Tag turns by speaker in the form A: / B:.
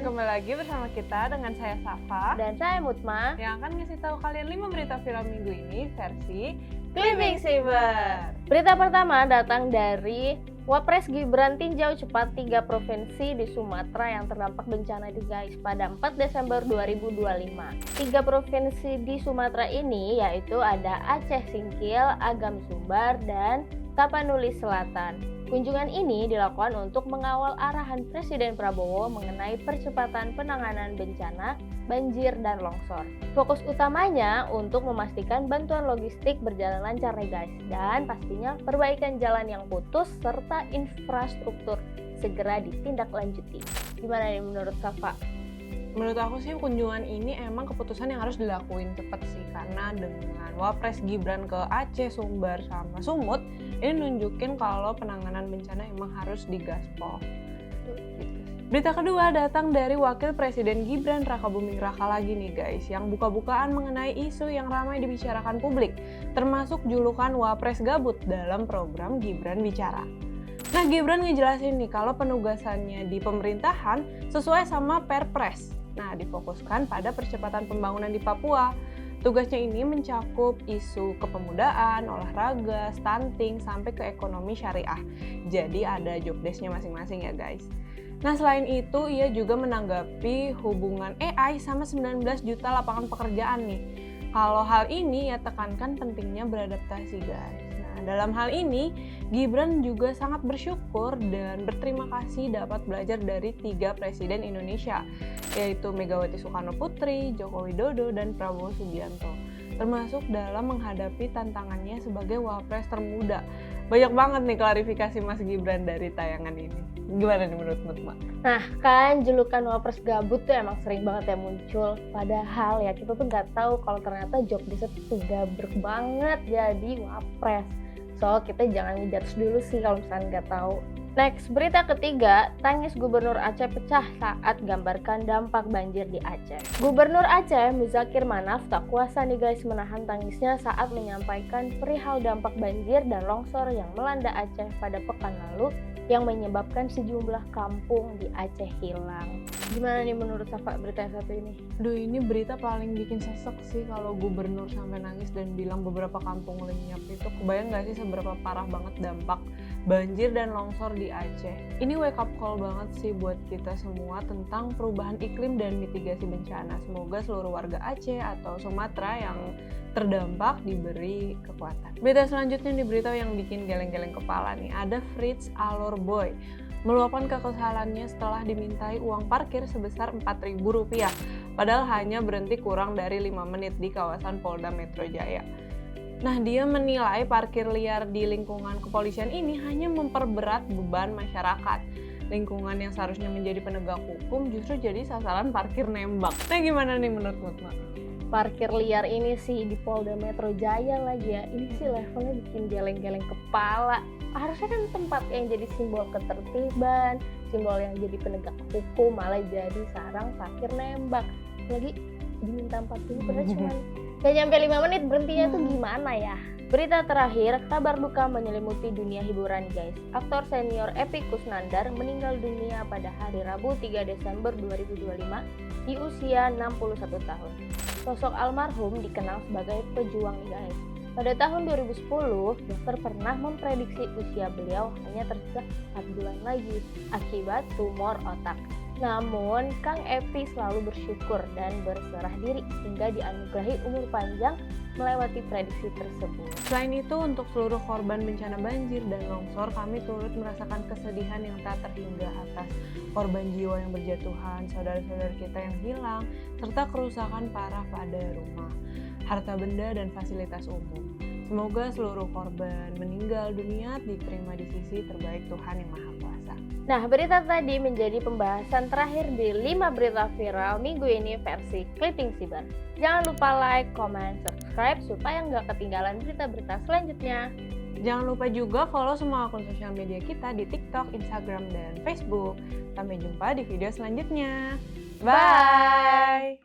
A: kembali lagi bersama kita dengan saya Safa
B: dan saya Mutma
A: yang akan ngasih tahu kalian 5 berita viral minggu ini versi
B: Clipping Cyber. Berita pertama datang dari Wapres Gibran tinjau cepat 3 provinsi di Sumatera yang terdampak bencana guys pada 4 Desember 2025. 3 provinsi di Sumatera ini yaitu ada Aceh Singkil, Agam Sumbar, dan Tapanuli Selatan. Kunjungan ini dilakukan untuk mengawal arahan Presiden Prabowo mengenai percepatan penanganan bencana, banjir, dan longsor. Fokus utamanya untuk memastikan bantuan logistik berjalan lancar nih guys, dan pastinya perbaikan jalan yang putus serta infrastruktur segera ditindaklanjuti. Gimana nih menurut Safa?
A: Menurut aku sih kunjungan ini emang keputusan yang harus dilakuin cepat sih, karena dengan Wapres Gibran ke Aceh, Sumbar, sama Sumut ini nunjukin kalau penanganan bencana emang harus digaspol. Berita kedua datang dari Wakil Presiden Gibran Rakabuming Raka lagi nih guys, yang buka-bukaan mengenai isu yang ramai dibicarakan publik, termasuk julukan Wapres Gabut dalam program Gibran Bicara. Nah, Gibran ngejelasin nih kalau penugasannya di pemerintahan sesuai sama Perpres. Nah, difokuskan pada percepatan pembangunan di Papua. Tugasnya ini mencakup isu kepemudaan, olahraga, stunting, sampai ke ekonomi syariah. Jadi ada job desk-nya masing-masing ya guys. Nah, selain itu ia juga menanggapi hubungan AI sama 19 juta lapangan pekerjaan nih. Kalau hal ini ia tekankan pentingnya beradaptasi guys. Nah, dalam hal ini Gibran juga sangat bersyukur dan berterima kasih dapat belajar dari 3 presiden Indonesia, yaitu Megawati Soekarno Putri, Joko Widodo, dan Prabowo Subianto, termasuk dalam menghadapi tantangannya sebagai Wapres termuda. Banyak banget nih klarifikasi Mas Gibran dari tayangan ini. Gimana nih menurut Mutma?
B: Nah kan julukan Wapres Gabut tuh emang sering banget ya muncul. Padahal ya kita tuh nggak tahu kalau ternyata job desk tuh gabrek banget jadi Wapres. So kita jangan ngejudge dulu sih kalau misalnya nggak tahu. Next, berita ketiga, tangis Gubernur Aceh pecah saat gambarkan dampak banjir di Aceh. Gubernur Aceh, Muzakir Manaf, tak kuasa nih guys menahan tangisnya saat menyampaikan perihal dampak banjir dan longsor yang melanda Aceh pada pekan lalu yang menyebabkan sejumlah kampung di Aceh hilang. Gimana nih menurut Safa berita yang satu ini?
A: Duh, ini berita paling bikin sesek sih kalau gubernur sampai nangis dan bilang beberapa kampung lenyap. Itu kebayang gak sih seberapa parah banget dampak banjir dan longsor di Aceh. Ini wake up call banget sih buat kita semua tentang perubahan iklim dan mitigasi bencana. Semoga seluruh warga Aceh atau Sumatera yang terdampak diberi kekuatan. Berita selanjutnya di berita yang bikin geleng-geleng kepala nih, ada Fritz Alor Boy meluapkan kekesalannya setelah dimintai uang parkir sebesar Rp4.000, padahal hanya berhenti kurang dari 5 menit di kawasan Polda Metro Jaya. Nah, dia menilai parkir liar di lingkungan kepolisian ini hanya memperberat beban masyarakat. Lingkungan yang seharusnya menjadi penegak hukum justru jadi sasaran parkir nembak. Nah, gimana nih menurut Mutma?
B: Parkir liar ini sih di Polda Metro Jaya lagi ya, ini sih levelnya bikin geleng-geleng kepala. Harusnya kan tempat yang jadi simbol ketertiban, simbol yang jadi penegak hukum, malah jadi sarang parkir nembak. Lagi diminta 40 padahal cuma gak nyampe 5 menit, berhentinya tuh gimana ya? Berita terakhir, kabar duka menyelimuti dunia hiburan guys. Aktor senior Epy Kusnandar meninggal dunia pada hari Rabu 3 Desember 2025 di usia 61 tahun. Sosok almarhum dikenal sebagai pejuang guys. Pada tahun 2010, dokter pernah memprediksi usia beliau hanya tersisa 4 bulan lagi akibat tumor otak. Namun, Kang Epy selalu bersyukur dan berserah diri hingga dianugerahi umur panjang melewati prediksi tersebut.
A: Selain itu, untuk seluruh korban bencana banjir dan longsor, kami turut merasakan kesedihan yang tak terhingga atas korban jiwa yang berjatuhan, saudara-saudara kita yang hilang, serta kerusakan parah pada rumah, harta benda, dan fasilitas umum. Semoga seluruh korban meninggal dunia diterima di sisi terbaik Tuhan Yang Maha Kuasa.
B: Nah, berita tadi menjadi pembahasan terakhir di 5 berita viral minggu ini versi Clipping Cyber. Jangan lupa like, comment, subscribe supaya nggak ketinggalan berita-berita selanjutnya.
A: Jangan lupa juga follow semua akun sosial media kita di TikTok, Instagram, dan Facebook. Sampai jumpa di video selanjutnya. Bye!